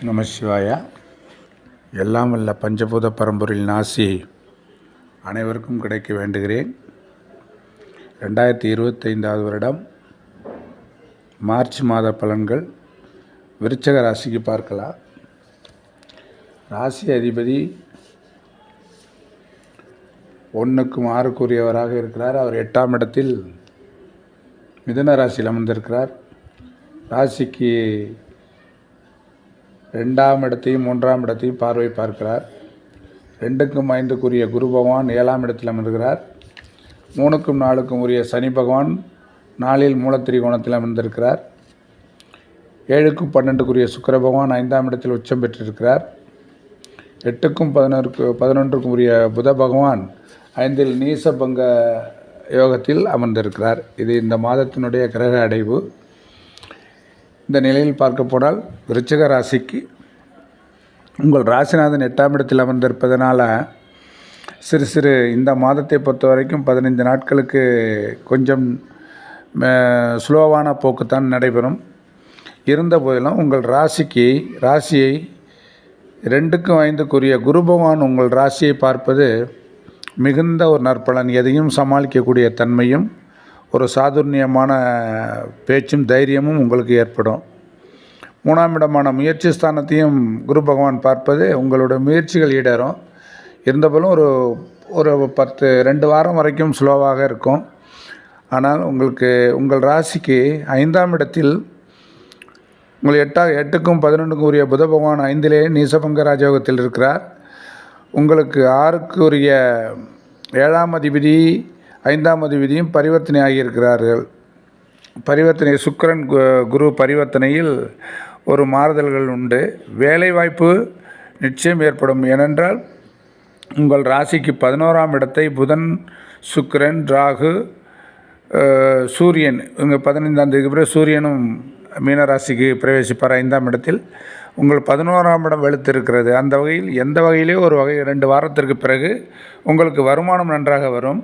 நம சிவாயா. எல்லாம் வல்ல பஞ்சபூத பரம்பொருளின் ஆசி அனைவருக்கும் கிடைக்க வேண்டுகிறேன். 2025 வருடம் மார்ச் மாத பலன்கள் விருச்சக ராசிக்கு பார்க்கலாம். ராசி அதிபதி 1க்கும் 6க்குரியவராக இருக்கிறார். அவர் 8ஆம் இடத்தில் மிதுன ராசியில் அமர்ந்திருக்கிறார். ராசிக்கு 2ஆம் இடத்தையும் 3ஆம் இடத்தையும் பார்வை பார்க்கிறார். 2க்கும் 5க்குரிய குரு பகவான் 7ஆம் இடத்தில் அமர்கிறார். 3க்கும் 4க்கும் உரிய சனி பகவான் 4இல் மூலத்திரிகோணத்தில் அமர்ந்திருக்கிறார். 7க்கும் 12க்குரிய சுக்கிர பகவான் 5ஆம் இடத்தில் உச்சம் பெற்றிருக்கிறார். 8க்கும் 11க்கும் உரிய புத பகவான் 5இல் நீசபங்க யோகத்தில் அமர்ந்திருக்கிறார். இது இந்த மாதத்தினுடைய கிரக அடைவு. இந்த நிலையில் பார்க்க போனால் விருச்சிக ராசிக்கு உங்கள் ராசிநாதன் 8ஆம் இடத்தில் அமர்ந்திருப்பதனால சிறு இந்த மாதத்தை பொறுத்த வரைக்கும் 15 நாட்களுக்கு கொஞ்சம் ஸ்லோவான போக்குத்தான் நடைபெறும். இருந்த போதிலும் உங்கள் ராசியை 2க்கும் 5க்குரிய குரு பகவான் உங்கள் ராசியை பார்ப்பது மிகுந்த ஒரு நற்பலன். எதையும் சமாளிக்கக்கூடிய தன்மையும் ஒரு சாதுர்ணியமான பேச்சும் தைரியமும் உங்களுக்கு ஏற்படும். 3ஆம் இடமான முயற்சி ஸ்தானத்தையும் குரு பகவான் பார்ப்பது உங்களோட முயற்சிகள் ஈடேறும். இருந்தபோதும் ஒரு 2 வாரம் வரைக்கும் ஸ்லோவாக இருக்கும். ஆனால் உங்கள் ராசிக்கு 5ஆம் இடத்தில் உங்கள் 8க்கும் 11க்கும் உரிய புத பகவான் 5இலே நீசபங்க ராஜயோகத்தில் இருக்கிறார். உங்களுக்கு 6க்குரிய 7ஆம் அதிபதி 5ஆம் அதிபதியும் பரிவர்த்தனை ஆகியிருக்கிறார்கள். பரிவர்த்தனை சுக்கிரன் குரு பரிவர்த்தனையில் ஒரு மாறுதல்கள் உண்டு. வேலை வாய்ப்பு நிச்சயம் ஏற்படும். ஏனென்றால் உங்கள் ராசிக்கு 11ஆம் இடத்தை புதன், சுக்கிரன், ராகு, சூரியன் இங்கே 15ஆம் தேதிக்கு பிறகு சூரியனும் மீனராசிக்கு பிரவேசிப்பார் 5ஆம் இடத்தில். உங்கள் 11ஆம் இடம் வெளுத்திருக்கிறது. அந்த வகையில் எந்த வகையிலே ஒரு வகை 2 வாரத்திற்கு பிறகு உங்களுக்கு வருமானம் நன்றாக வரும்.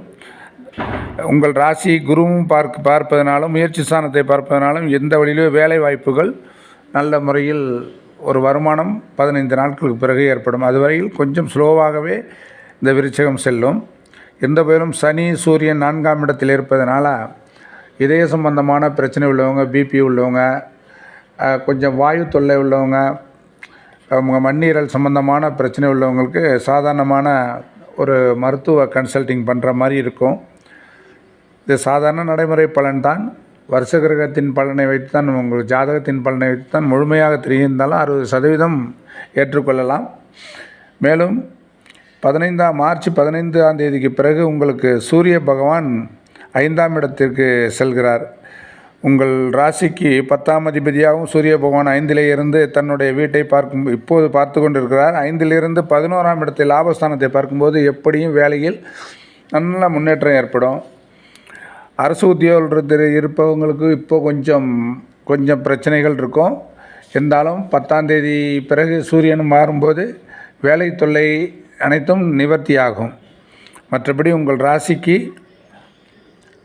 உங்கள் ராசி குருவும் பார்ப்பதனாலும் முயற்சி ஸ்தானத்தை பார்ப்பதனாலும் எந்த வழியிலோ வேலை வாய்ப்புகள் நல்ல முறையில் ஒரு வருமானம் 15 நாட்களுக்கு பிறகு ஏற்படும். அதுவரையில் கொஞ்சம் ஸ்லோவாகவே இந்த விருச்சகம் செல்லும். எந்த போதிலும் சனி சூரியன் 4ஆம் இடத்தில் இருப்பதனால இதய சம்பந்தமான பிரச்சனை உள்ளவங்க, பிபி உள்ளவங்க, கொஞ்சம் வாயு தொல்லை உள்ளவங்க, மண்ணீரல் சம்பந்தமான பிரச்சனை உள்ளவங்களுக்கு சாதாரணமான ஒரு மருத்துவ கன்சல்டிங் பண்ணுற மாதிரி இருக்கும். இது சாதாரண நடைமுறை பலன்தான். வருஷ கிரகத்தின் பலனை வைத்து தான் உங்கள் ஜாதகத்தின் பலனை வைத்து தான் முழுமையாக தெரிந்தாலும் 60% ஏற்றுக்கொள்ளலாம். மேலும் மார்ச் 15ஆம் தேதிக்கு பிறகு உங்களுக்கு சூரிய பகவான் 5ஆம் இடத்திற்கு செல்கிறார். உங்கள் ராசிக்கு 10ஆம் அதிபதியாகவும் சூரிய பகவான் 5இலே இருந்து தன்னுடைய வீட்டை இப்போது பார்த்து கொண்டிருக்கிறார். 5இலிருந்து 11ஆம் இடத்தில் லாபஸ்தானத்தை பார்க்கும்போது எப்படியும் வேலையில் நல்ல முன்னேற்றம் ஏற்படும். அரசு உத்தியோகத்தில் இருப்பவங்களுக்கு இப்போ கொஞ்சம் பிரச்சனைகள் இருக்கும். இருந்தாலும் 10ஆம் தேதி பிறகு சூரியனும் மாறும்போது வேலை தொல்லை அனைத்தும் நிவர்த்தி ஆகும். மற்றபடி உங்கள் ராசிக்கு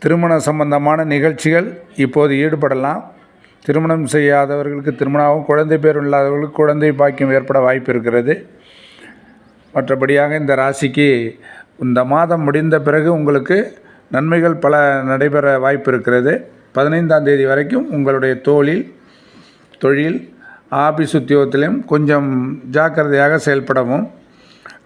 திருமண சம்பந்தமான நிகழ்ச்சிகள் இப்போது ஈடுபடலாம். திருமணம் செய்யாதவர்களுக்கு திருமணமாகவும், குழந்தை பேர் இல்லாதவர்களுக்கு குழந்தை பாக்கியம் ஏற்பட வாய்ப்பு இருக்கிறது. மற்றபடியாக இந்த ராசிக்கு இந்த மாதம் முடிந்த பிறகு உங்களுக்கு நன்மைகள் பல நடைபெற வாய்ப்பு இருக்கிறது. 15ஆம் தேதி வரைக்கும் உங்களுடைய தொழில், ஆபீஸ் உத்தியோகத்திலும் கொஞ்சம் ஜாக்கிரதையாக செயல்படவும்.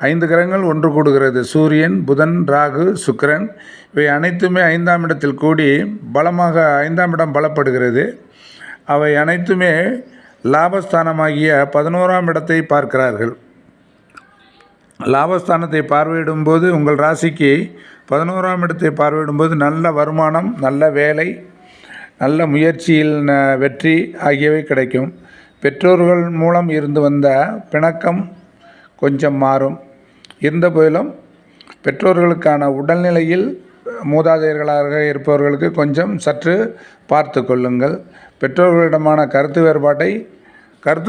5 கிரகங்கள் ஒன்று கூடுகிறது. சூரியன், புதன், ராகு, சுக்கிரன் இவை அனைத்துமே 5ஆம் இடத்தில் கூடி பலமாக 5ஆம் இடம் பலப்படுகிறது. அவை அனைத்துமே லாபஸ்தானமாகிய 11ஆம் இடத்தை பார்க்கிறார்கள். லாபஸ்தானத்தை பார்வையிடும்போது உங்கள் ராசிக்கு 11ஆம் இடத்தை பார்வையிடும்போது நல்ல வருமானம், நல்ல வேலை, நல்ல முயற்சியில் வெற்றி ஆகியவை கிடைக்கும். பெற்றோர்கள் மூலம் இருந்து வந்த பிணக்கம் கொஞ்சம் மாறும். இருந்த போதிலும் பெற்றோர்களுக்கான உடல்நிலையில் மூதாதையர்களாக இருப்பவர்களுக்கு கொஞ்சம் சற்று பார்த்து கொள்ளுங்கள். பெற்றோர்களிடமான கருத்து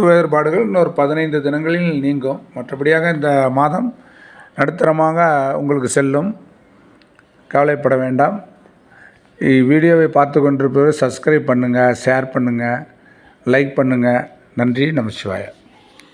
வேறுபாடுகள் இன்னொரு 15 தினங்களில் நீங்கும். மற்றபடியாக இந்த மாதம் நடுத்தரமாக உங்களுக்கு செல்லும். கவலைப்பட வேண்டாம். வீடியோவை பார்த்து கொண்டிருப்பவர்கள் சப்ஸ்கிரைப் பண்ணுங்கள், ஷேர் பண்ணுங்கள், லைக் பண்ணுங்கள். நன்றி. நமசிவாய.